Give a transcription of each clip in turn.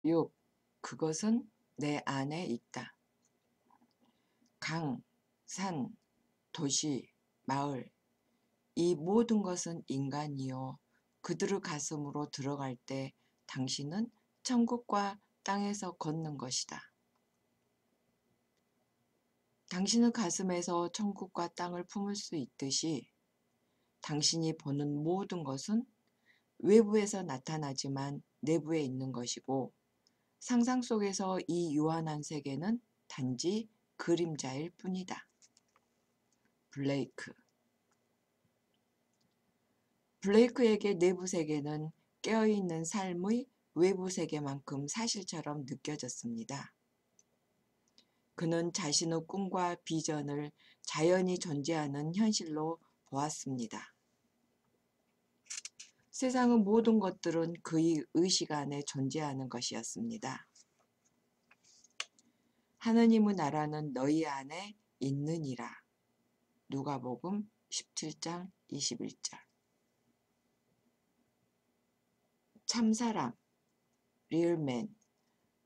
6. 그것은 내 안에 있다. 강, 산, 도시, 마을, 이 모든 것은 인간이요. 그들의 가슴으로 들어갈 때 당신은 천국과 땅에서 걷는 것이다. 당신의 가슴에서 천국과 땅을 품을 수 있듯이 당신이 보는 모든 것은 외부에서 나타나지만 내부에 있는 것이고 상상 속에서 이 유한한 세계는 단지 그림자일 뿐이다. 블레이크에게 내부 세계는 깨어있는 삶의 외부 세계만큼 사실처럼 느껴졌습니다. 그는 자신의 꿈과 비전을 자연히 존재하는 현실로 보았습니다. 세상의 모든 것들은 그의 의식 안에 존재하는 것이었습니다. 하느님의 나라는 너희 안에 있느니라. 누가복음 17장 21절. 참사람, 리얼맨,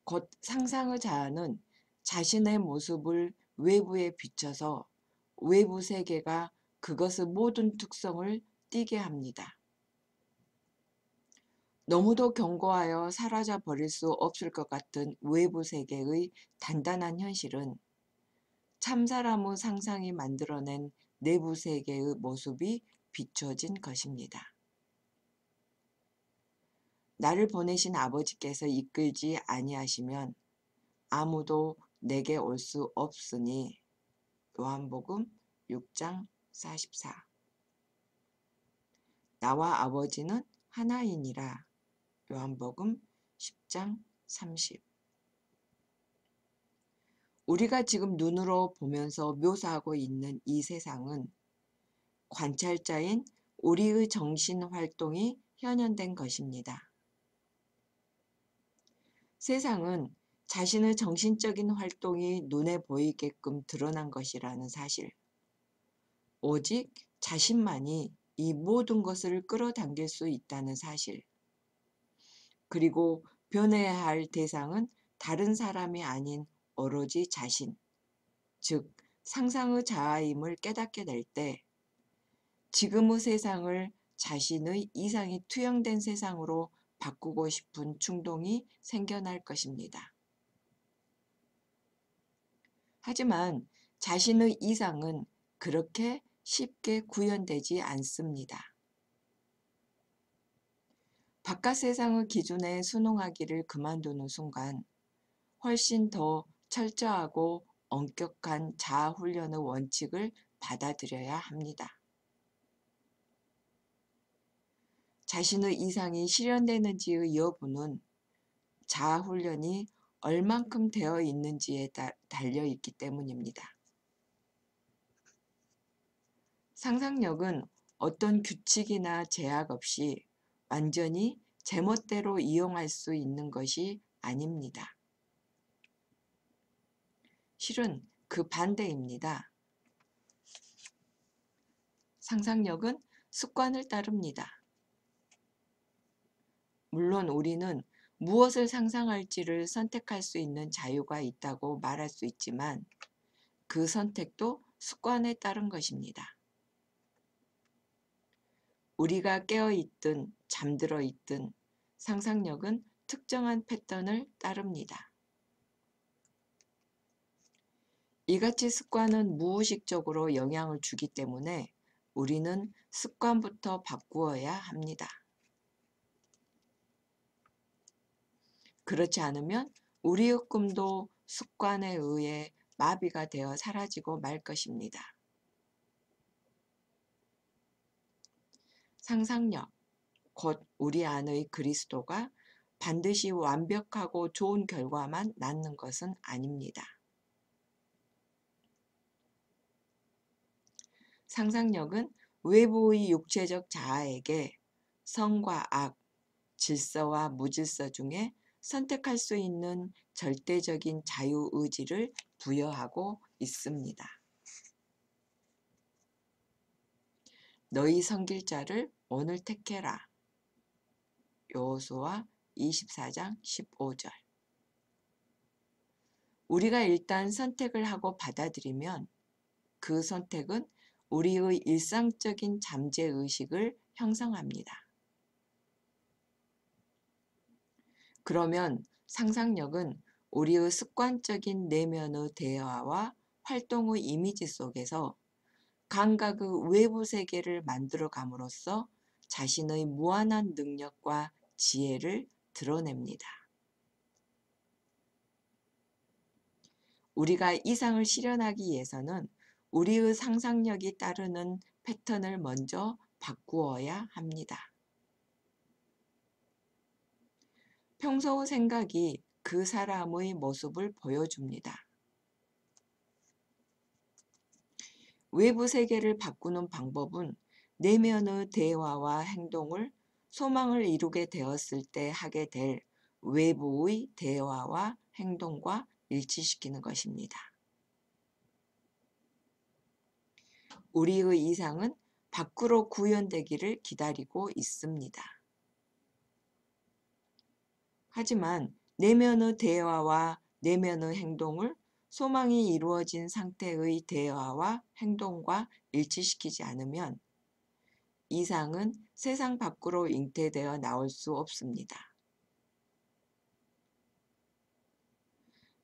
곧 상상의 자아는 자신의 모습을 외부에 비춰서 외부 세계가 그것의 모든 특성을 띠게 합니다. 너무도 견고하여 사라져 버릴 수 없을 것 같은 외부 세계의 단단한 현실은 참사람의 상상이 만들어낸 내부 세계의 모습이 비춰진 것입니다. 나를 보내신 아버지께서 이끌지 아니하시면 아무도 내게 올 수 없으니 요한복음 6장 44. 나와 아버지는 하나이니라. 요한복음 10장 30. 우리가 지금 눈으로 보면서 묘사하고 있는 이 세상은 관찰자인 우리의 정신 활동이 현현된 것입니다. 세상은 자신의 정신적인 활동이 눈에 보이게끔 드러난 것이라는 사실, 오직 자신만이 이 모든 것을 끌어당길 수 있다는 사실, 그리고 변해야 할 대상은 다른 사람이 아닌 오로지 자신, 즉 상상의 자아임을 깨닫게 될 때 지금의 세상을 자신의 이상이 투영된 세상으로 바꾸고 싶은 충동이 생겨날 것입니다. 하지만 자신의 이상은 그렇게 쉽게 구현되지 않습니다. 바깥 세상의 기준에 순응하기를 그만두는 순간 훨씬 더 철저하고 엄격한 자아 훈련의 원칙을 받아들여야 합니다. 자신의 이상이 실현되는지의 여부는 자아 훈련이 얼만큼 되어 있는지에 달려 있기 때문입니다. 상상력은 어떤 규칙이나 제약 없이 완전히 제멋대로 이용할 수 있는 것이 아닙니다. 실은 그 반대입니다. 상상력은 습관을 따릅니다. 물론 우리는 무엇을 상상할지를 선택할 수 있는 자유가 있다고 말할 수 있지만 그 선택도 습관에 따른 것입니다. 우리가 깨어있든 잠들어 있든 상상력은 특정한 패턴을 따릅니다. 이같이 습관은 무의식적으로 영향을 주기 때문에 우리는 습관부터 바꾸어야 합니다. 그렇지 않으면 우리의 꿈도 습관에 의해 마비가 되어 사라지고 말 것입니다. 상상력, 곧 우리 안의 그리스도가 반드시 완벽하고 좋은 결과만 낳는 것은 아닙니다. 상상력은 외부의 육체적 자아에게 선과 악, 질서와 무질서 중에 선택할 수 있는 절대적인 자유의지를 부여하고 있습니다. 너희 섬길 자를 오늘 택해라. 여호수아 24장 15절. 우리가 일단 선택을 하고 받아들이면 그 선택은 우리의 일상적인 잠재의식을 형성합니다. 그러면 상상력은 우리의 습관적인 내면의 대화와 활동의 이미지 속에서 감각의 외부 세계를 만들어감으로써 자신의 무한한 능력과 지혜를 드러냅니다. 우리가 이상을 실현하기 위해서는 우리의 상상력이 따르는 패턴을 먼저 바꾸어야 합니다. 평소 생각이 그 사람의 모습을 보여줍니다. 외부 세계를 바꾸는 방법은 내면의 대화와 행동을 소망을 이루게 되었을 때 하게 될 외부의 대화와 행동과 일치시키는 것입니다. 우리의 이상은 밖으로 구현되기를 기다리고 있습니다. 하지만 내면의 대화와 내면의 행동을 소망이 이루어진 상태의 대화와 행동과 일치시키지 않으면 이상은 세상 밖으로 잉태되어 나올 수 없습니다.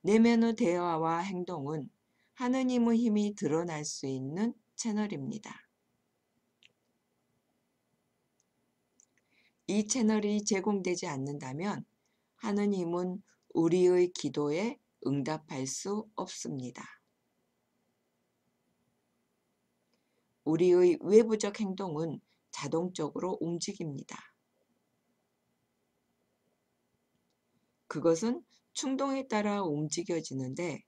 내면의 대화와 행동은 하느님의 힘이 드러날 수 있는 채널입니다. 이 채널이 제공되지 않는다면 하느님은 우리의 기도에 응답할 수 없습니다. 우리의 외부적 행동은 자동적으로 움직입니다. 그것은 충동에 따라 움직여지는데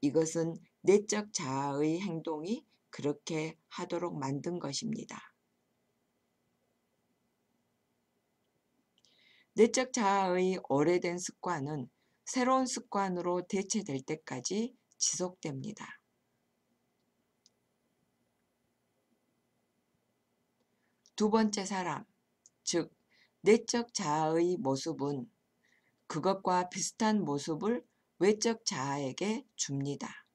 이것은 내적 자아의 행동이 그렇게 하도록 만든 것입니다. 내적 자아의 오래된 습관은 새로운 습관으로 대체될 때까지 지속됩니다. 두 번째 사람, 즉 내적 자아의 모습은 그것과 비슷한 모습을 외적 자아에게 줍니다.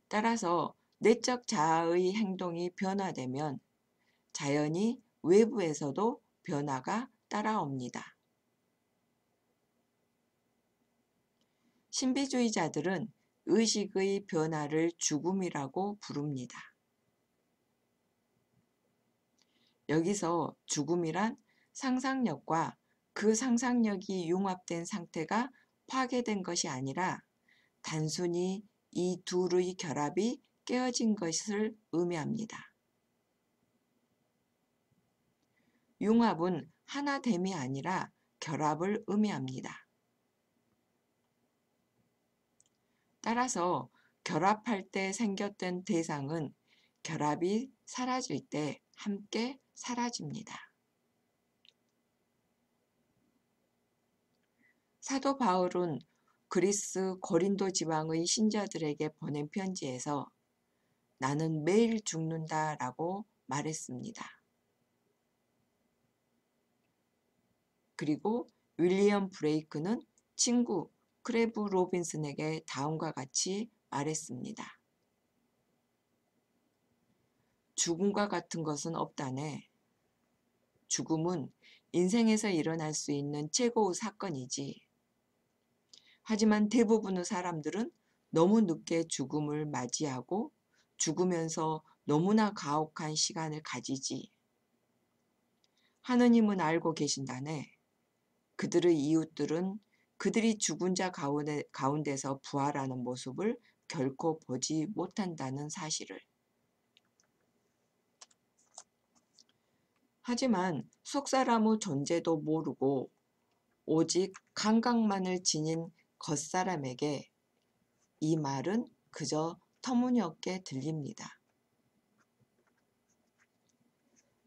따라서 내적 자아의 행동이 변화되면 자연히 외부에서도 변화가 따라옵니다. 신비주의자들은 의식의 변화를 죽음이라고 부릅니다. 여기서 죽음이란 상상력과 그 상상력이 융합된 상태가 파괴된 것이 아니라 단순히 이 둘의 결합이 깨어진 것을 의미합니다. 융합은 하나됨이 아니라 결합을 의미합니다. 따라서 결합할 때 생겼던 대상은 결합이 사라질 때 함께 사라집니다. 사도 바울은 그리스 고린도 지방의 신자들에게 보낸 편지에서 나는 매일 죽는다 라고 말했습니다. 그리고 윌리엄 브레이크는 친구 크레브 로빈슨에게 다음과 같이 말했습니다. 죽음과 같은 것은 없다네. 죽음은 인생에서 일어날 수 있는 최고의 사건이지. 하지만 대부분의 사람들은 너무 늦게 죽음을 맞이하고 죽으면서 너무나 가혹한 시간을 가지지. 하느님은 알고 계신다네. 그들의 이웃들은 그들이 죽은 자 가운데서 부활하는 모습을 결코 보지 못한다는 사실을. 하지만 속사람의 존재도 모르고 오직 감각만을 지닌 겉사람에게 이 말은 그저 터무니없게 들립니다.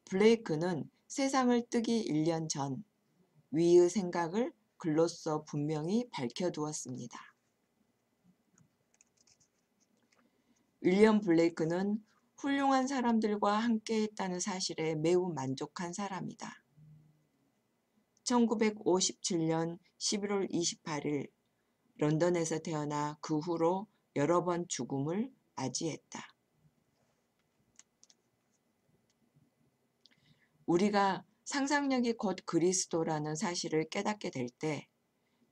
블레이크는 세상을 뜨기 1년 전 위의 생각을 글로써 분명히 밝혀두었습니다. 윌리엄 블레이크는 훌륭한 사람들과 함께했다는 사실에 매우 만족한 사람이다. 1957년 11월 28일 런던에서 태어나 그 후로 여러 번 죽음을 맞이했다. 우리가 상상력이 곧 그리스도라는 사실을 깨닫게 될 때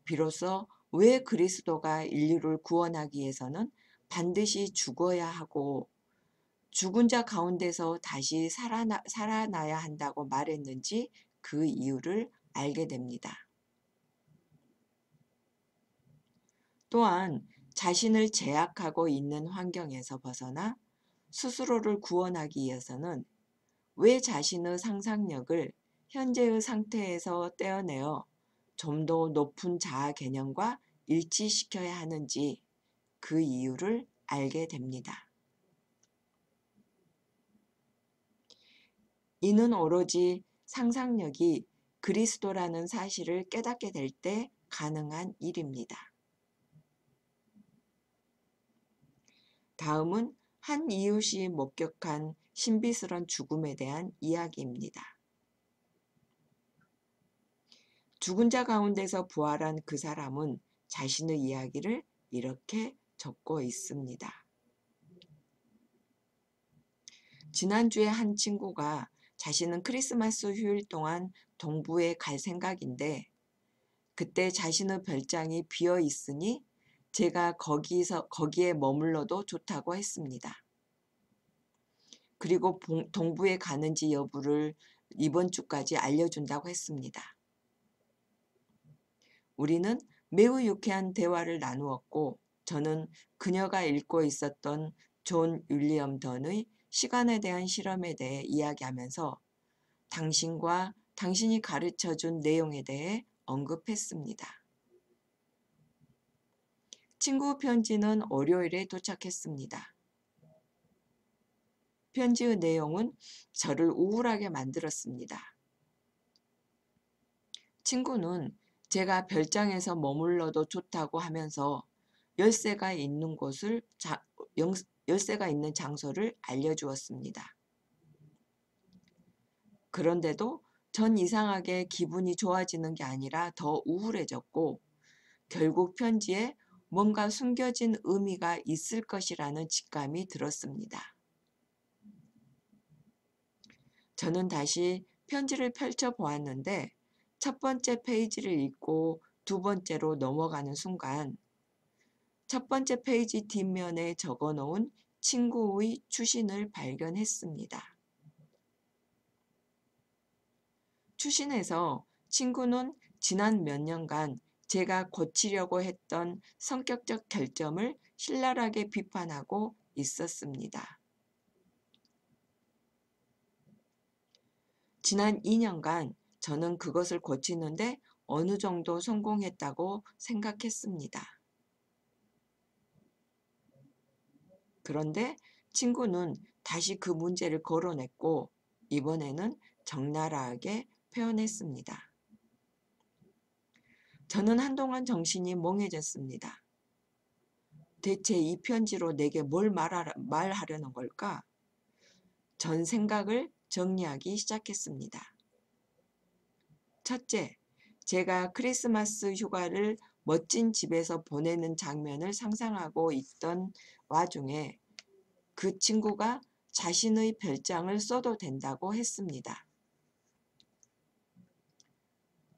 비로소 왜 그리스도가 인류를 구원하기 위해서는 반드시 죽어야 하고 죽은 자 가운데서 다시 살아나야 한다고 말했는지 그 이유를 알게 됩니다. 또한 자신을 제약하고 있는 환경에서 벗어나 스스로를 구원하기 위해서는 왜 자신의 상상력을 현재의 상태에서 떼어내어 좀 더 높은 자아 개념과 일치시켜야 하는지 그 이유를 알게 됩니다. 이는 오로지 상상력이 그리스도라는 사실을 깨닫게 될 때 가능한 일입니다. 다음은 한 이웃이 목격한 신비스런 죽음에 대한 이야기입니다. 죽은 자 가운데서 부활한 그 사람은 자신의 이야기를 이렇게 적고 있습니다. 지난주에 한 친구가 자신은 크리스마스 휴일 동안 동부에 갈 생각인데 그때 자신의 별장이 비어 있으니 제가 거기에 머물러도 좋다고 했습니다. 그리고 동부에 가는지 여부를 이번 주까지 알려준다고 했습니다. 우리는 매우 유쾌한 대화를 나누었고 저는 그녀가 읽고 있었던 존 윌리엄 던의 시간에 대한 실험에 대해 이야기하면서 당신과 당신이 가르쳐준 내용에 대해 언급했습니다. 친구 편지는 월요일에 도착했습니다. 편지의 내용은 저를 우울하게 만들었습니다. 친구는 제가 별장에서 머물러도 좋다고 하면서 열쇠가 있는 장소를 알려주었습니다. 그런데도 전 이상하게 기분이 좋아지는 게 아니라 더 우울해졌고 결국 편지에 뭔가 숨겨진 의미가 있을 것이라는 직감이 들었습니다. 저는 다시 편지를 펼쳐 보았는데 첫 번째 페이지를 읽고 두 번째로 넘어가는 순간 첫 번째 페이지 뒷면에 적어놓은 친구의 추신을 발견했습니다. 추신에서 친구는 지난 몇 년간 제가 고치려고 했던 성격적 결점을 신랄하게 비판하고 있었습니다. 지난 2년간 저는 그것을 고치는데 어느 정도 성공했다고 생각했습니다. 그런데 친구는 다시 그 문제를 거론했고 이번에는 적나라하게 표현했습니다. 저는 한동안 정신이 멍해졌습니다. 대체 이 편지로 내게 뭘 말하려는 걸까? 전 생각을 정리하기 시작했습니다. 첫째, 제가 크리스마스 휴가를 멋진 집에서 보내는 장면을 상상하고 있던 와중에 그 친구가 자신의 별장을 써도 된다고 했습니다.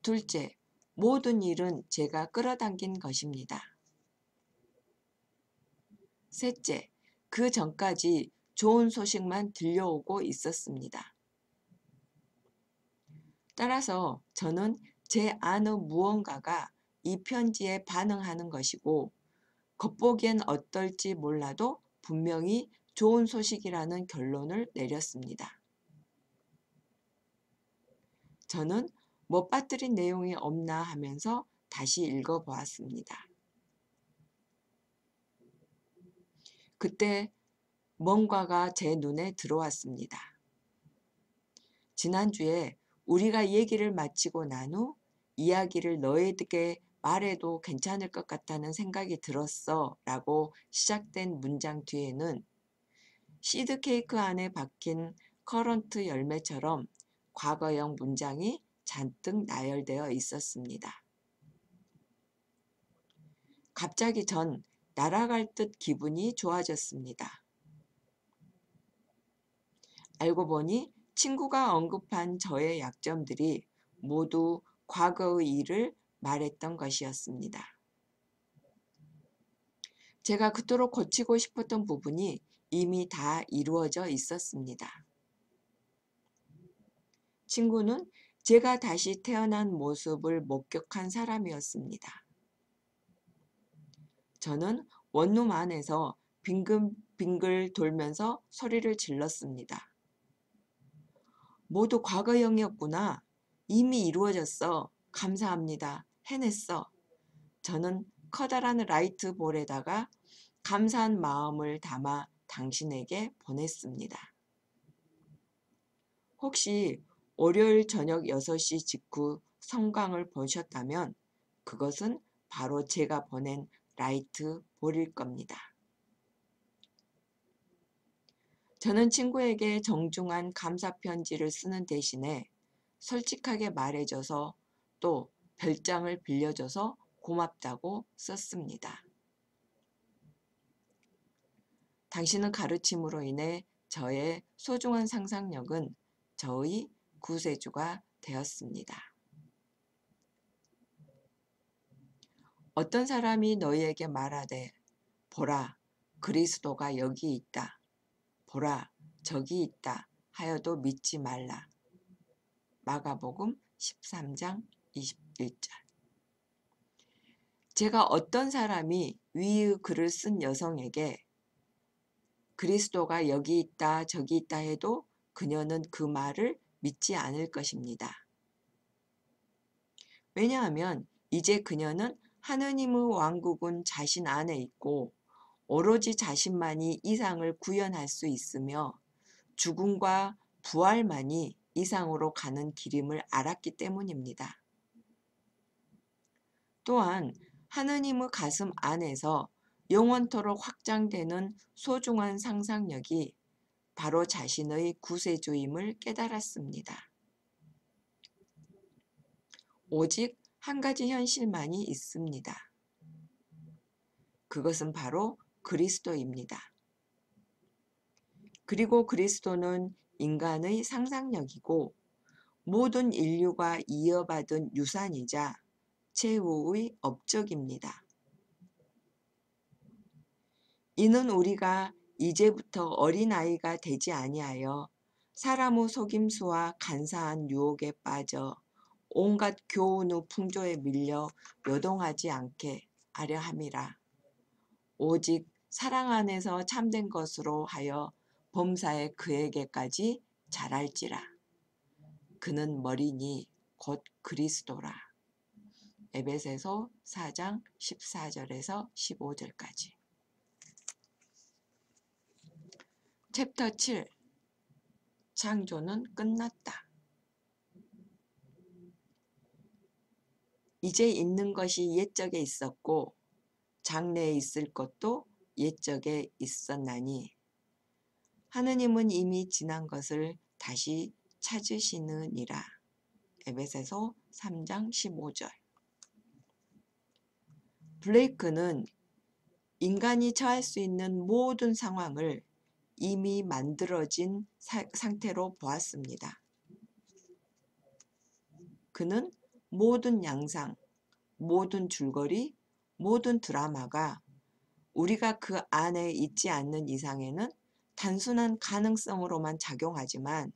둘째, 모든 일은 제가 끌어당긴 것입니다. 셋째, 그 전까지 좋은 소식만 들려오고 있었습니다. 따라서 저는 제 안의 무언가가 이 편지에 반응하는 것이고 겉보기엔 어떨지 몰라도 분명히 좋은 소식이라는 결론을 내렸습니다. 저는 못 빠뜨린 내용이 없나 하면서 다시 읽어보았습니다. 그때 뭔가가 제 눈에 들어왔습니다. 지난주에 우리가 얘기를 마치고 난 후 이야기를 너에게 말해도 괜찮을 것 같다는 생각이 들었어 라고 시작된 문장 뒤에는 시드케이크 안에 박힌 커런트 열매처럼 과거형 문장이 잔뜩 나열되어 있었습니다. 갑자기 전 날아갈 듯 기분이 좋아졌습니다. 알고 보니 친구가 언급한 저의 약점들이 모두 과거의 일을 말했던 것이었습니다. 제가 그토록 고치고 싶었던 부분이 이미 다 이루어져 있었습니다. 친구는 제가 다시 태어난 모습을 목격한 사람이었습니다. 저는 원룸 안에서 빙글빙글 돌면서 소리를 질렀습니다. 모두 과거형이었구나. 이미 이루어졌어. 감사합니다. 해냈어. 저는 커다란 라이트 볼에다가 감사한 마음을 담아 당신에게 보냈습니다. 혹시 월요일 저녁 6시 직후 성광을 보셨다면 그것은 바로 제가 보낸 라이트 볼일 겁니다. 저는 친구에게 정중한 감사 편지를 쓰는 대신에 솔직하게 말해줘서 또 별장을 빌려줘서 고맙다고 썼습니다. 당신의 가르침으로 인해 저의 소중한 상상력은 저의 구세주가 되었습니다. 어떤 사람이 너희에게 말하되 보라 그리스도가 여기 있다. 보라 저기 있다 하여도 믿지 말라. 마가복음 13장 21절. 제가 어떤 사람이 위의 글을 쓴 여성에게 그리스도가 여기 있다 저기 있다 해도 그녀는 그 말을 믿지 않을 것입니다. 왜냐하면 이제 그녀는 하느님의 왕국은 자신 안에 있고 오로지 자신만이 이상을 구현할 수 있으며 죽음과 부활만이 이상으로 가는 길임을 알았기 때문입니다. 또한 하느님의 가슴 안에서 영원토록 확장되는 소중한 상상력이 바로 자신의 구세주임을 깨달았습니다. 오직 한 가지 현실만이 있습니다. 그것은 바로 그리스도입니다. 그리고 그리스도는 인간의 상상력이고 모든 인류가 이어받은 유산이자 최후의 업적입니다. 이는 우리가 이제부터 어린아이가 되지 아니하여 사람의 속임수와 간사한 유혹에 빠져 온갖 교훈의 풍조에 밀려 요동하지 않게 하려 함이라. 오직 사랑 안에서 참된 것으로 하여 범사에 그에게까지 자랄지라. 그는 머리니 곧 그리스도라. 에베소서 4장 14절에서 15절까지. 챕터 7. 창조는 끝났다. 이제 있는 것이 옛적에 있었고 장래에 있을 것도 옛적에 있었나니 하느님은 이미 지난 것을 다시 찾으시느니라. 에베소서 3장 15절. 블레이크는 인간이 처할 수 있는 모든 상황을 이미 만들어진 상태로 보았습니다. 그는 모든 양상, 모든 줄거리, 모든 드라마가 우리가 그 안에 있지 않는 이상에는 단순한 가능성으로만 작용하지만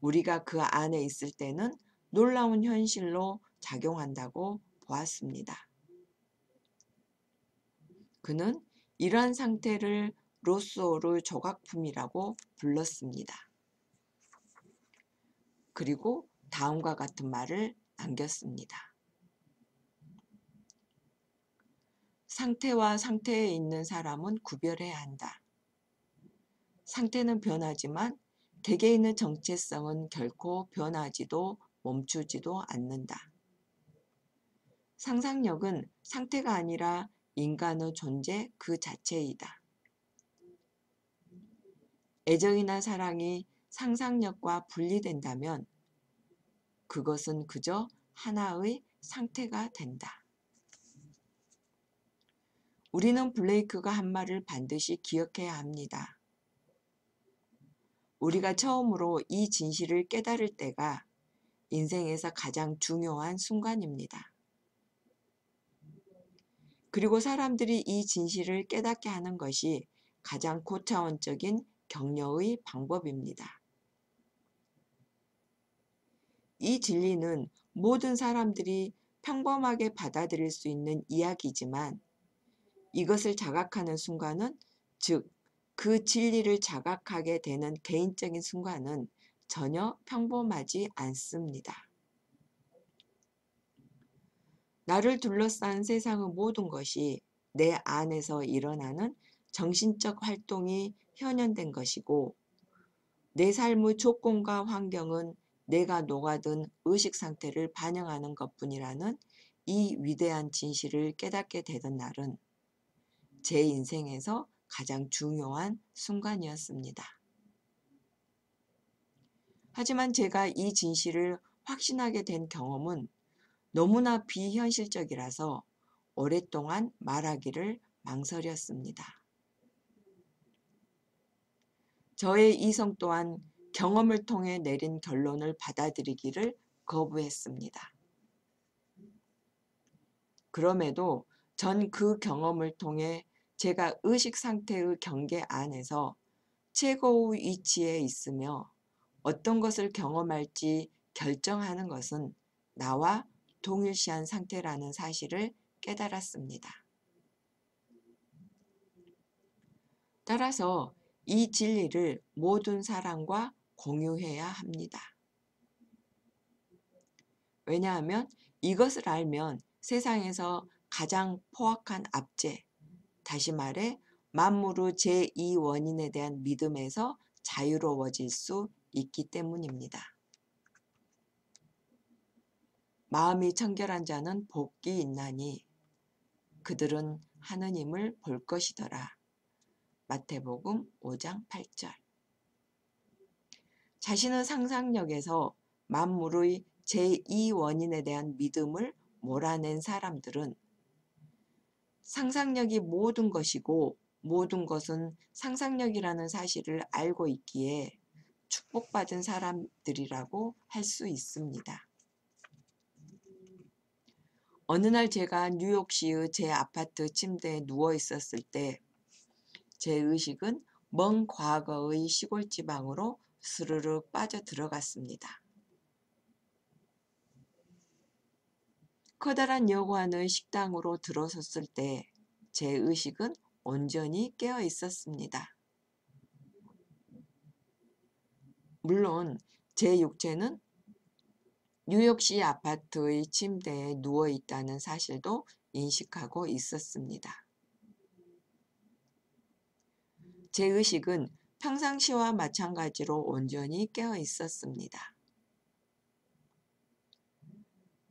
우리가 그 안에 있을 때는 놀라운 현실로 작용한다고 보았습니다. 그는 이러한 상태를 로쏘의 조각품이라고 불렀습니다. 그리고 다음과 같은 말을 남겼습니다. 상태와 상태에 있는 사람은 구별해야 한다. 상태는 변하지만 개개인의 정체성은 결코 변하지도 멈추지도 않는다. 상상력은 상태가 아니라 인간의 존재 그 자체이다. 애정이나 사랑이 상상력과 분리된다면 그것은 그저 하나의 상태가 된다. 우리는 블레이크가 한 말을 반드시 기억해야 합니다. 우리가 처음으로 이 진실을 깨달을 때가 인생에서 가장 중요한 순간입니다. 그리고 사람들이 이 진실을 깨닫게 하는 것이 가장 고차원적인 격려의 방법입니다. 이 진리는 모든 사람들이 평범하게 받아들일 수 있는 이야기지만 이것을 자각하는 순간은, 즉 그 진리를 자각하게 되는 개인적인 순간은 전혀 평범하지 않습니다. 나를 둘러싼 세상의 모든 것이 내 안에서 일어나는 정신적 활동이 현현된 것이고, 내 삶의 조건과 환경은 내가 녹아든 의식 상태를 반영하는 것뿐이라는 이 위대한 진실을 깨닫게 되던 날은 제 인생에서 가장 중요한 순간이었습니다. 하지만 제가 이 진실을 확신하게 된 경험은 너무나 비현실적이라서 오랫동안 말하기를 망설였습니다. 저의 이성 또한 경험을 통해 내린 결론을 받아들이기를 거부했습니다. 그럼에도 전 그 경험을 통해 제가 의식 상태의 경계 안에서 최고의 위치에 있으며 어떤 것을 경험할지 결정하는 것은 나와 동일시한 상태라는 사실을 깨달았습니다. 따라서 이 진리를 모든 사람과 공유해야 합니다. 왜냐하면 이것을 알면 세상에서 가장 포악한 압제, 다시 말해 만물의 제2 원인에 대한 믿음에서 자유로워질 수 있기 때문입니다. 마음이 청결한 자는 복이 있나니 그들은 하느님을 볼 것이더라. 마태복음 5장 8절. 자신의 상상력에서 만물의 제2 원인에 대한 믿음을 몰아낸 사람들은 상상력이 모든 것이고 모든 것은 상상력이라는 사실을 알고 있기에 축복받은 사람들이라고 할 수 있습니다. 어느 날 제가 뉴욕시의 제 아파트 침대에 누워 있었을 때 제 의식은 먼 과거의 시골 지방으로 스르르 빠져 들어갔습니다. 커다란 여관의 식당으로 들어섰을 때 제 의식은 온전히 깨어 있었습니다. 물론 제 육체는 뉴욕시 아파트의 침대에 누워 있다는 사실도 인식하고 있었습니다. 제 의식은 평상시와 마찬가지로 온전히 깨어 있었습니다.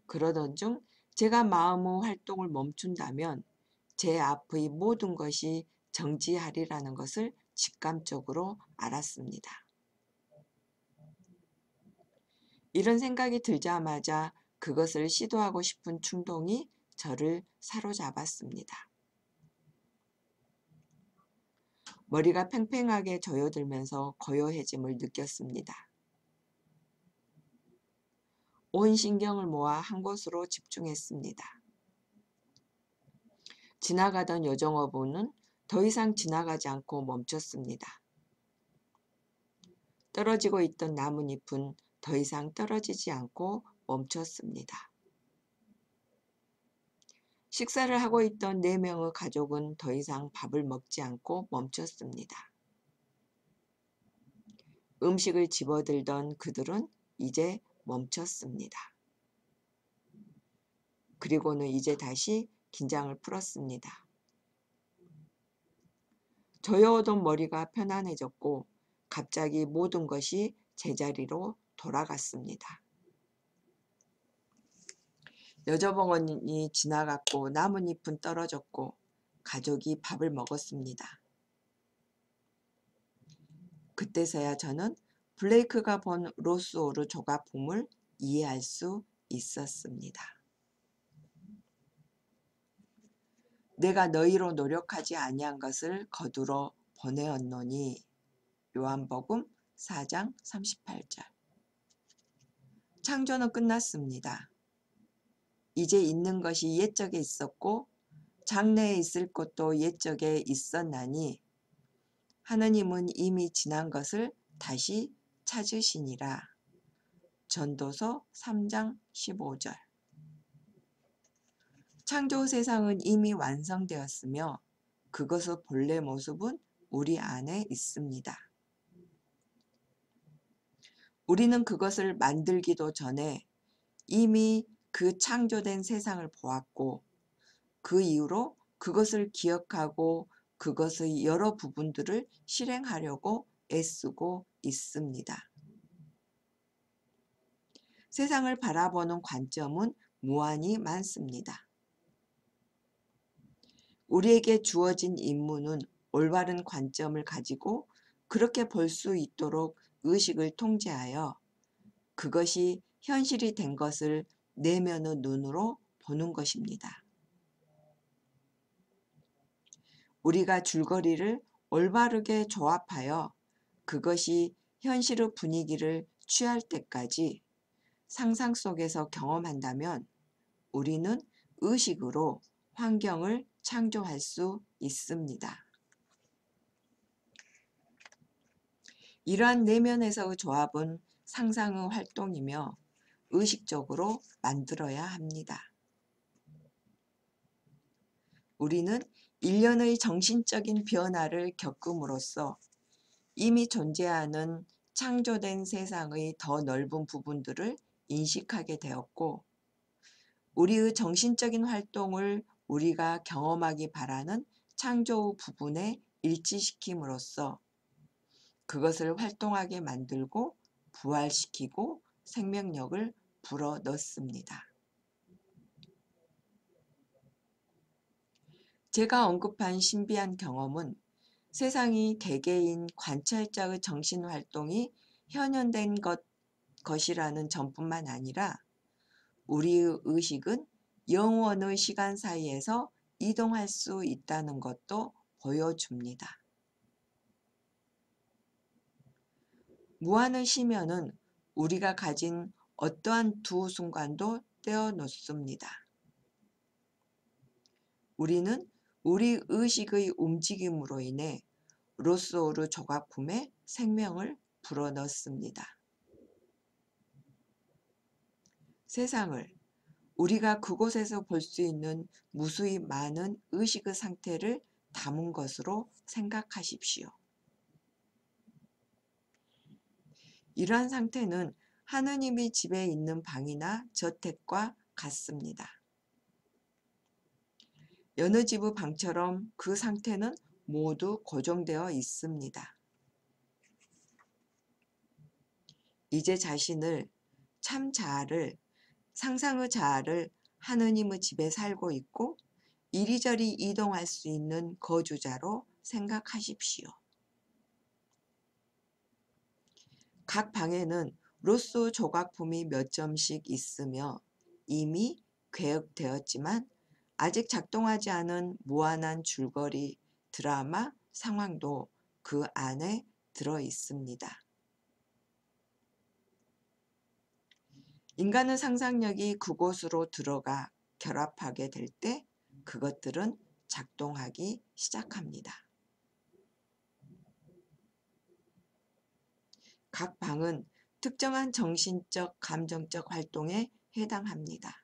그러던 중 제가 마음의 활동을 멈춘다면 제 앞의 모든 것이 정지하리라는 것을 직감적으로 알았습니다. 이런 생각이 들자마자 그것을 시도하고 싶은 충동이 저를 사로잡았습니다. 머리가 팽팽하게 조여들면서 고요해짐을 느꼈습니다. 온 신경을 모아 한 곳으로 집중했습니다. 지나가던 요정어부는 더 이상 지나가지 않고 멈췄습니다. 떨어지고 있던 나뭇잎은 더 이상 떨어지지 않고 멈췄습니다. 식사를 하고 있던 4명의 가족은 더 이상 밥을 먹지 않고 멈췄습니다. 음식을 집어들던 그들은 이제 멈췄습니다. 그리고는 이제 다시 긴장을 풀었습니다. 조여오던 머리가 편안해졌고 갑자기 모든 것이 제자리로 돌아갔습니다. 여저벙어니 지나갔고 나뭇잎은 떨어졌고 가족이 밥을 먹었습니다. 그때서야 저는 블레이크가 본 로스오르 조각품을 이해할 수 있었습니다. 내가 너희로 노력하지 아니한 것을 거두러 보내었노니. 요한복음 4장 38절. 창조는 끝났습니다. 이제 있는 것이 옛적에 있었고 장래에 있을 것도 옛적에 있었나니 하느님은 이미 지난 것을 다시 찾으시니라. 전도서 3장 15절. 창조 세상은 이미 완성되었으며 그것의 본래 모습은 우리 안에 있습니다. 우리는 그것을 만들기도 전에 이미 그 창조된 세상을 보았고 그 이후로 그것을 기억하고 그것의 여러 부분들을 실행하려고 애쓰고 있습니다. 세상을 바라보는 관점은 무한히 많습니다. 우리에게 주어진 임무는 올바른 관점을 가지고 그렇게 볼 수 있도록 의식을 통제하여 그것이 현실이 된 것을 내면의 눈으로 보는 것입니다. 우리가 줄거리를 올바르게 조합하여 그것이 현실의 분위기를 취할 때까지 상상 속에서 경험한다면 우리는 의식으로 환경을 창조할 수 있습니다. 이러한 내면에서의 조합은 상상의 활동이며 의식적으로 만들어야 합니다. 우리는 일련의 정신적인 변화를 겪음으로써 이미 존재하는 창조된 세상의 더 넓은 부분들을 인식하게 되었고 우리의 정신적인 활동을 우리가 경험하기 바라는 창조 부분에 일치시킴으로써 그것을 활동하게 만들고 부활시키고 생명력을 불어넣습니다. 제가 언급한 신비한 경험은 세상이 개개인 관찰자의 정신활동이 현현된 것이라는 점뿐만 아니라 우리의 의식은 영원의 시간 사이에서 이동할 수 있다는 것도 보여줍니다. 무한의 심연은 우리가 가진 어떠한 두 순간도 떼어놓습니다. 우리는 우리 의식의 움직임으로 인해 로스오르 조각품에 생명을 불어넣습니다. 세상을 우리가 그곳에서 볼 수 있는 무수히 많은 의식의 상태를 담은 것으로 생각하십시오. 이러한 상태는 하느님이 집에 있는 방이나 저택과 같습니다. 여느 집의 방처럼 그 상태는 모두 고정되어 있습니다. 이제 자신을 참 자아를 상상의 자아를 하느님의 집에 살고 있고 이리저리 이동할 수 있는 거주자로 생각하십시오. 각 방에는 로쏘 조각품이 몇 점씩 있으며 이미 계획되었지만 아직 작동하지 않은 무한한 줄거리, 드라마, 상황도 그 안에 들어 있습니다. 인간의 상상력이 그곳으로 들어가 결합하게 될 때 그것들은 작동하기 시작합니다. 각 방은 특정한 정신적, 감정적 활동에 해당합니다.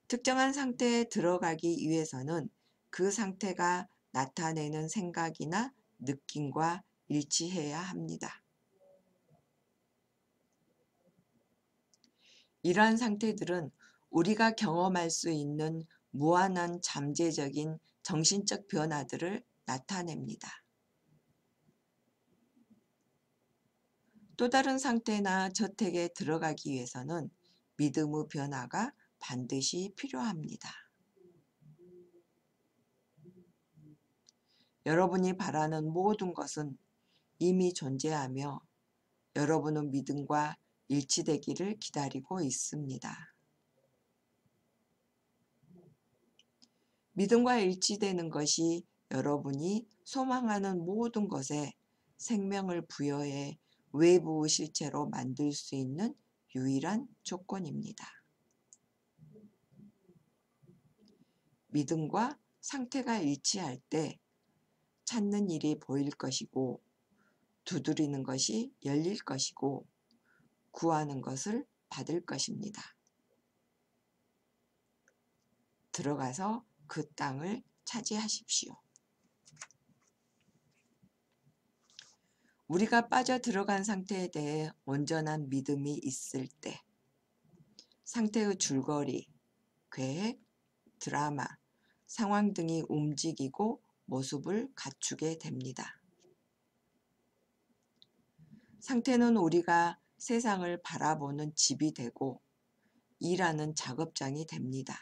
특정한 상태에 들어가기 위해서는 그 상태가 나타내는 생각이나 느낌과 일치해야 합니다. 이러한 상태들은 우리가 경험할 수 있는 무한한 잠재적인 정신적 변화들을 나타냅니다. 또 다른 상태나 저택에 들어가기 위해서는 믿음의 변화가 반드시 필요합니다. 여러분이 바라는 모든 것은 이미 존재하며 여러분은 믿음과 일치되기를 기다리고 있습니다. 믿음과 일치되는 것이 여러분이 소망하는 모든 것에 생명을 부여해 외부 실체로 만들 수 있는 유일한 조건입니다. 믿음과 상태가 일치할 때 찾는 일이 보일 것이고, 두드리는 것이 열릴 것이고, 구하는 것을 받을 것입니다. 들어가서 그 땅을 차지하십시오. 우리가 빠져 들어간 상태에 대해 온전한 믿음이 있을 때 상태의 줄거리, 계획, 드라마, 상황 등이 움직이고 모습을 갖추게 됩니다. 상태는 우리가 세상을 바라보는 집이 되고 일하는 작업장이 됩니다.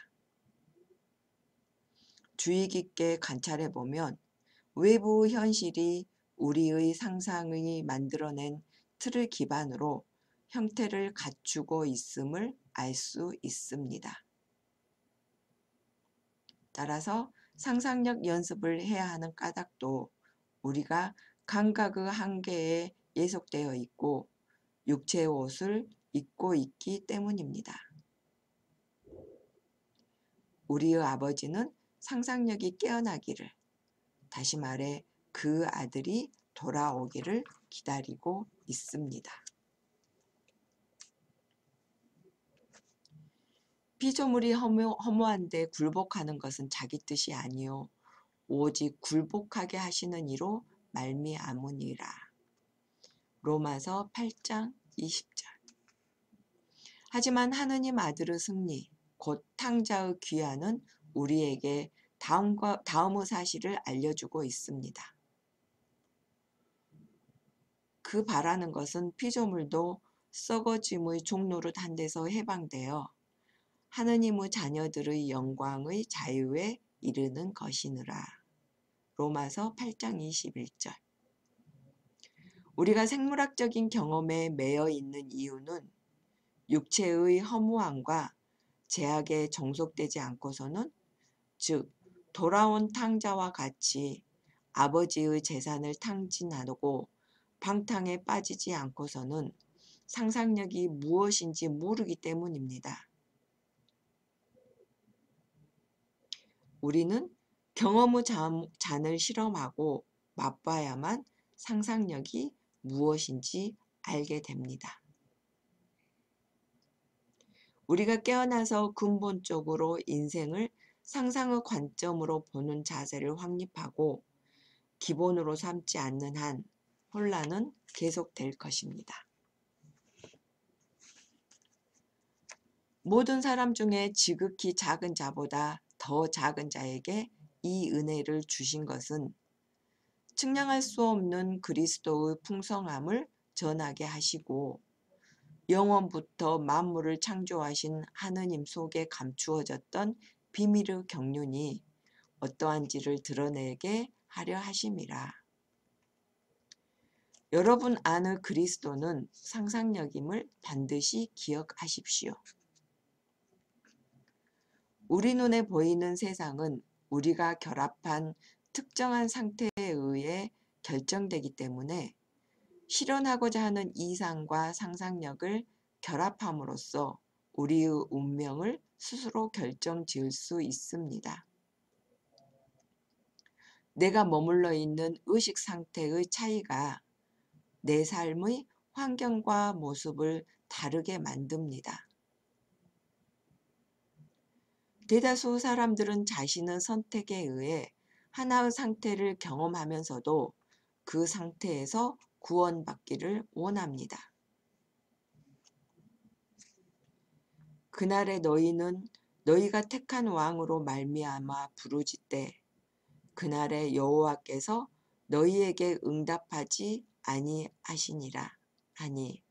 주의 깊게 관찰해 보면 외부 현실이 우리의 상상이 만들어낸 틀을 기반으로 형태를 갖추고 있음을 알 수 있습니다. 따라서 상상력 연습을 해야 하는 까닭도 우리가 감각의 한계에 예속되어 있고 육체의 옷을 입고 있기 때문입니다. 우리의 아버지는 상상력이 깨어나기를, 다시 말해 그 아들이 돌아오기를 기다리고 있습니다. 피조물이 허무한데 굴복하는 것은 자기 뜻이 아니요 오직 굴복하게 하시는 이로 말미암으니라. 로마서 8장 20절. 하지만 하느님 아들의 승리, 곧 탕자의 귀환은 우리에게 다음의 사실을 알려주고 있습니다. 그 바라는 것은 피조물도 썩어짐의 종노릇한 데서 해방되어 하느님의 자녀들의 영광의 자유에 이르는 것이니라. 로마서 8장 21절. 우리가 생물학적인 경험에 매여 있는 이유는 육체의 허무함과 제약에 종속되지 않고서는, 즉 돌아온 탕자와 같이 아버지의 재산을 탕진하고 방탕에 빠지지 않고서는 상상력이 무엇인지 모르기 때문입니다. 우리는 경험의 잔을 실험하고 맛봐야만 상상력이 무엇인지 알게 됩니다. 우리가 깨어나서 근본적으로 인생을 상상의 관점으로 보는 자세를 확립하고 기본으로 삼지 않는 한 혼란은 계속될 것입니다. 모든 사람 중에 지극히 작은 자보다 더 작은 자에게 이 은혜를 주신 것은 측량할 수 없는 그리스도의 풍성함을 전하게 하시고 영원부터 만물을 창조하신 하느님 속에 감추어졌던 비밀의 경륜이 어떠한지를 드러내게 하려 하심이라. 여러분 안의 그리스도는 상상력임을 반드시 기억하십시오. 우리 눈에 보이는 세상은 우리가 결합한 특정한 상태에 의해 결정되기 때문에 실현하고자 하는 이상과 상상력을 결합함으로써 우리의 운명을 스스로 결정지을 수 있습니다. 내가 머물러 있는 의식 상태의 차이가 내 삶의 환경과 모습을 다르게 만듭니다. 대다수 사람들은 자신의 선택에 의해 하나의 상태를 경험하면서도 그 상태에서 구원받기를 원합니다. 그날에 너희는 너희가 택한 왕으로 말미암아 부르짖되 그날에 여호와께서 너희에게 응답하지 아니하시니라 하니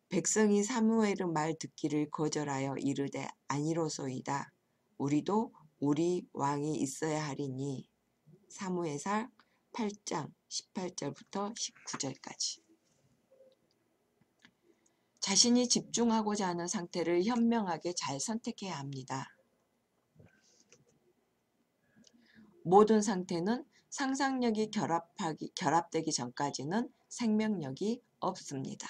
백성이 사무엘의 말 듣기를 거절하여 이르되 아니로소이다. 우리도 우리 왕이 있어야 하리니. 사무엘상 8장 18절부터 19절까지. 자신이 집중하고자 하는 상태를 현명하게 잘 선택해야 합니다. 모든 상태는 상상력이 결합되기 전까지는 생명력이 없습니다.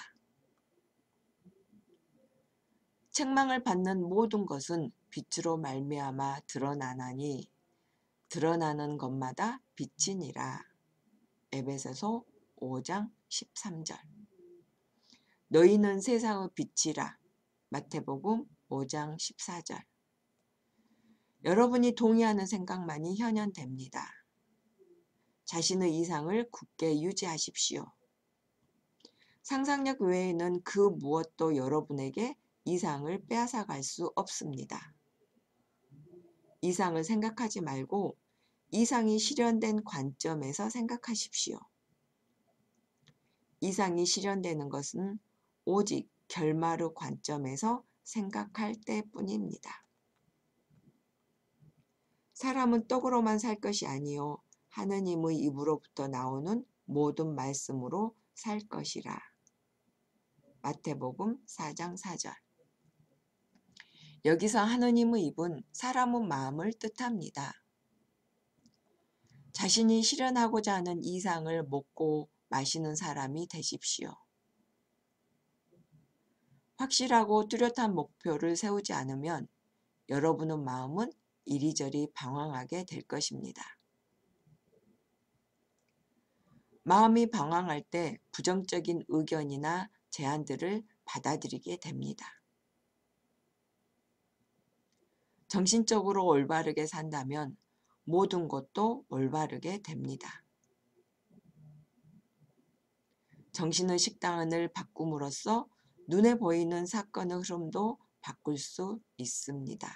책망을 받는 모든 것은 빛으로 말미암아 드러나나니 드러나는 것마다 빛이니라. 에베소서 5장 13절. 너희는 세상의 빛이라. 마태복음 5장 14절. 여러분이 동의하는 생각만이 현현됩니다. 자신의 이상을 굳게 유지하십시오. 상상력 외에는 그 무엇도 여러분에게 이상을 빼앗아갈 수 없습니다. 이상을 생각하지 말고 이상이 실현된 관점에서 생각하십시오. 이상이 실현되는 것은 오직 결말의 관점에서 생각할 때뿐입니다. 사람은 떡으로만 살 것이 아니요 하느님의 입으로부터 나오는 모든 말씀으로 살 것이라. 마태복음 4장 4절. 여기서 하느님의 입은 사람의 마음을 뜻합니다. 자신이 실현하고자 하는 이상을 먹고 마시는 사람이 되십시오. 확실하고 뚜렷한 목표를 세우지 않으면 여러분의 마음은 이리저리 방황하게 될 것입니다. 마음이 방황할 때 부정적인 의견이나 제안들을 받아들이게 됩니다. 정신적으로 올바르게 산다면 모든 것도 올바르게 됩니다. 정신의 식단을 바꿈으로써 눈에 보이는 사건의 흐름도 바꿀 수 있습니다.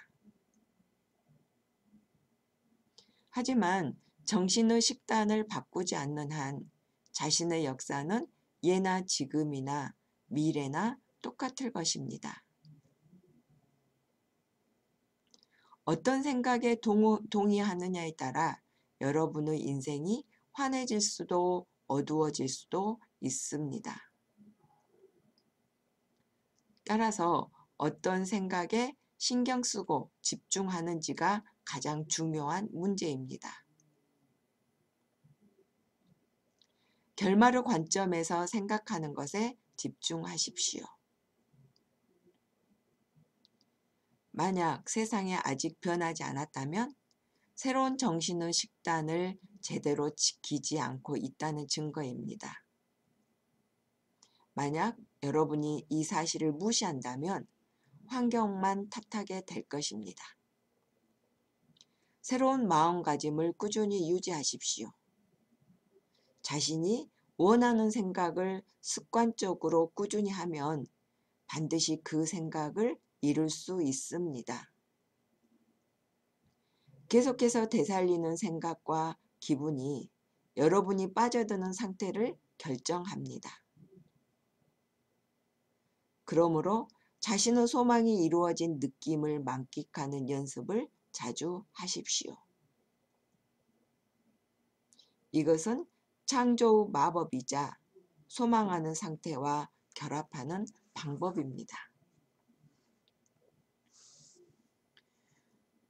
하지만 정신의 식단을 바꾸지 않는 한 자신의 역사는 예나 지금이나 미래나 똑같을 것입니다. 어떤 생각에 동의하느냐에 따라 여러분의 인생이 환해질 수도 어두워질 수도 있습니다. 따라서 어떤 생각에 신경 쓰고 집중하는지가 가장 중요한 문제입니다. 결말의 관점에서 생각하는 것에 집중하십시오. 만약 세상이 아직 변하지 않았다면 새로운 정신의 식단을 제대로 지키지 않고 있다는 증거입니다. 만약 여러분이 이 사실을 무시한다면 환경만 탓하게 될 것입니다. 새로운 마음가짐을 꾸준히 유지하십시오. 자신이 원하는 생각을 습관적으로 꾸준히 하면 반드시 그 생각을 이룰 수 있습니다. 계속해서 되살리는 생각과 기분이 여러분이 빠져드는 상태를 결정합니다. 그러므로 자신의 소망이 이루어진 느낌을 만끽하는 연습을 자주 하십시오. 이것은 창조의 마법이자 소망하는 상태와 결합하는 방법입니다.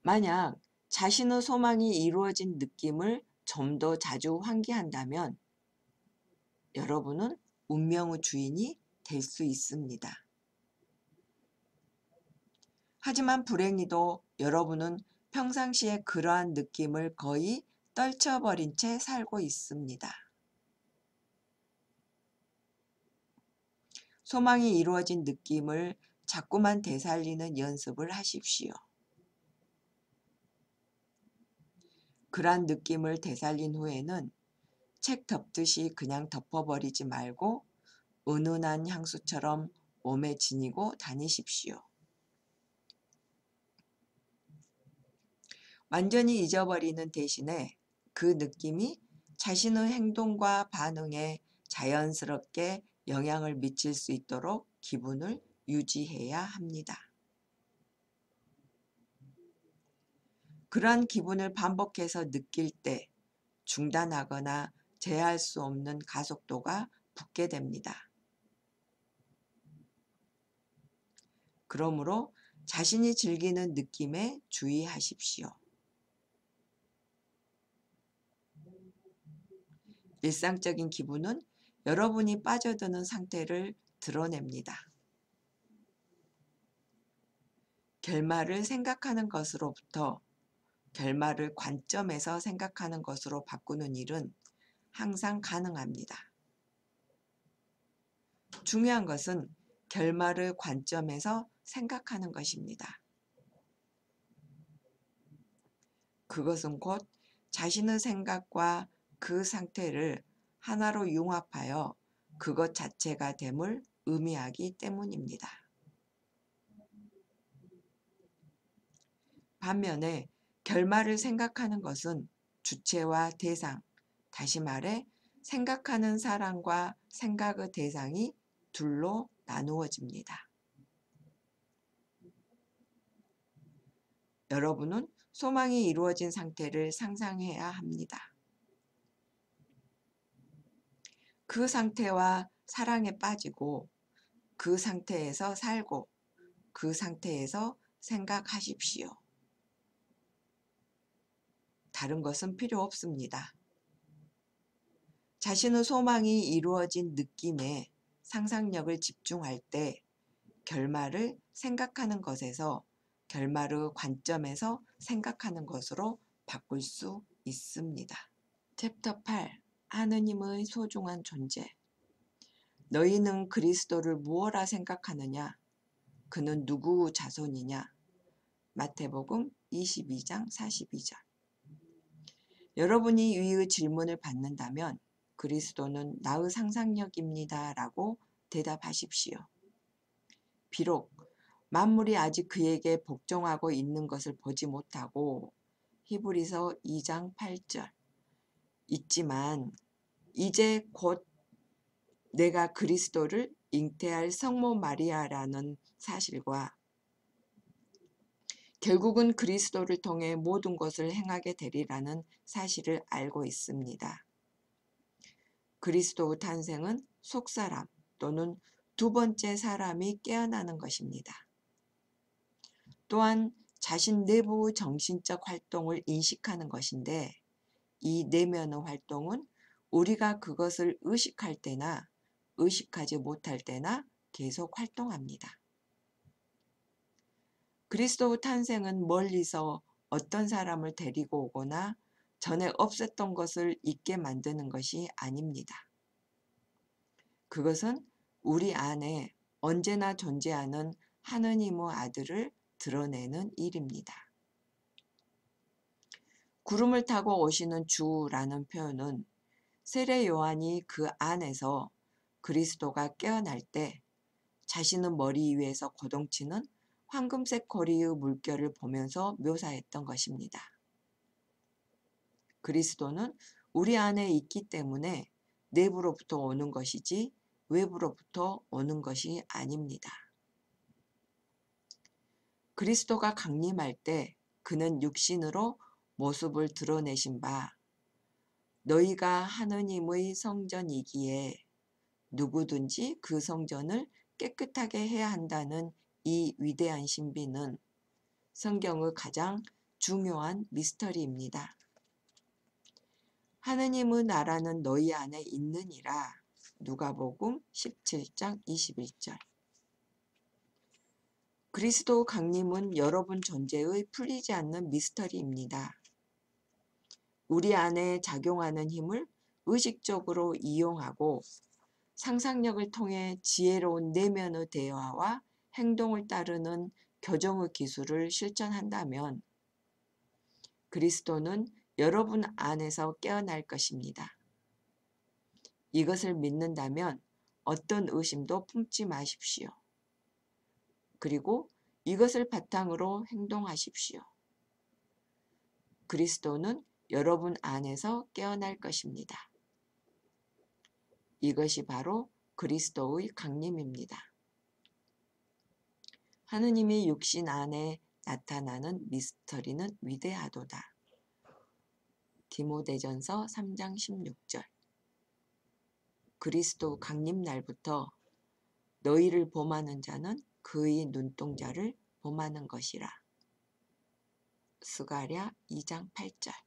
만약 자신의 소망이 이루어진 느낌을 좀 더 자주 환기한다면 여러분은 운명의 주인이 될 수 있습니다. 하지만 불행히도 여러분은 평상시에 그러한 느낌을 거의 떨쳐버린 채 살고 있습니다. 소망이 이루어진 느낌을 자꾸만 되살리는 연습을 하십시오. 그러한 느낌을 되살린 후에는 책 덮듯이 그냥 덮어버리지 말고 은은한 향수처럼 몸에 지니고 다니십시오. 완전히 잊어버리는 대신에 그 느낌이 자신의 행동과 반응에 자연스럽게 영향을 미칠 수 있도록 기분을 유지해야 합니다. 그러한 기분을 반복해서 느낄 때 중단하거나 제어할 수 없는 가속도가 붙게 됩니다. 그러므로 자신이 즐기는 느낌에 주의하십시오. 일상적인 기분은 여러분이 빠져드는 상태를 드러냅니다. 결말을 생각하는 것으로부터 결말을 관점에서 생각하는 것으로 바꾸는 일은 항상 가능합니다. 중요한 것은 결말을 관점에서 생각하는 것입니다. 그것은 곧 자신의 생각과 그 상태를 하나로 융합하여 그것 자체가 됨을 의미하기 때문입니다. 반면에 결말을 생각하는 것은 주체와 대상, 다시 말해 생각하는 사람과 생각의 대상이 둘로 나누어집니다. 여러분은 소망이 이루어진 상태를 상상해야 합니다. 그 상태와 사랑에 빠지고 그 상태에서 살고 그 상태에서 생각하십시오. 다른 것은 필요 없습니다. 자신의 소망이 이루어진 느낌에 상상력을 집중할 때 결말을 생각하는 것에서 결말의 관점에서 생각하는 것으로 바꿀 수 있습니다. 챕터 8. 하느님의 소중한 존재. 너희는 그리스도를 무엇라 생각하느냐? 그는 누구 자손이냐? 마태복음 22장 42절. 여러분이 위의 질문을 받는다면 그리스도는 나의 상상력입니다 라고 대답하십시오. 비록 만물이 아직 그에게 복종하고 있는 것을 보지 못하고 히브리서 2장 8절 있지만 이제 곧 내가 그리스도를 잉태할 성모 마리아라는 사실과 결국은 그리스도를 통해 모든 것을 행하게 되리라는 사실을 알고 있습니다. 그리스도의 탄생은 속사람 또는 두 번째 사람이 깨어나는 것입니다. 또한 자신 내부의 정신적 활동을 인식하는 것인데 이 내면의 활동은 우리가 그것을 의식할 때나 의식하지 못할 때나 계속 활동합니다. 그리스도의 탄생은 멀리서 어떤 사람을 데리고 오거나 전에 없었던 것을 있게 만드는 것이 아닙니다. 그것은 우리 안에 언제나 존재하는 하느님의 아들을 드러내는 일입니다. 구름을 타고 오시는 주라는 표현은 세례 요한이 그 안에서 그리스도가 깨어날 때 자신의 머리 위에서 고동치는 황금색 고리의 물결을 보면서 묘사했던 것입니다. 그리스도는 우리 안에 있기 때문에 내부로부터 오는 것이지 외부로부터 오는 것이 아닙니다. 그리스도가 강림할 때 그는 육신으로 모습을 드러내신 바 너희가 하느님의 성전이기에 누구든지 그 성전을 깨끗하게 해야 한다는 이 위대한 신비는 성경의 가장 중요한 미스터리입니다. 하느님의 나라는 너희 안에 있느니라. 누가복음 17장 21절. 그리스도 강림은 여러분 존재의 풀리지 않는 미스터리입니다. 우리 안에 작용하는 힘을 의식적으로 이용하고 상상력을 통해 지혜로운 내면의 대화와 행동을 따르는 교정의 기술을 실천한다면 그리스도는 여러분 안에서 깨어날 것입니다. 이것을 믿는다면 어떤 의심도 품지 마십시오. 그리고 이것을 바탕으로 행동하십시오. 그리스도는 여러분 안에서 깨어날 것입니다. 이것이 바로 그리스도의 강림입니다. 하느님이 육신 안에 나타나는 미스터리는 위대하도다. 디모데전서 3장 16절. 그리스도 강림 날부터 너희를 범하는 자는 그의 눈동자를 범하는 것이라. 스가랴 2장 8절.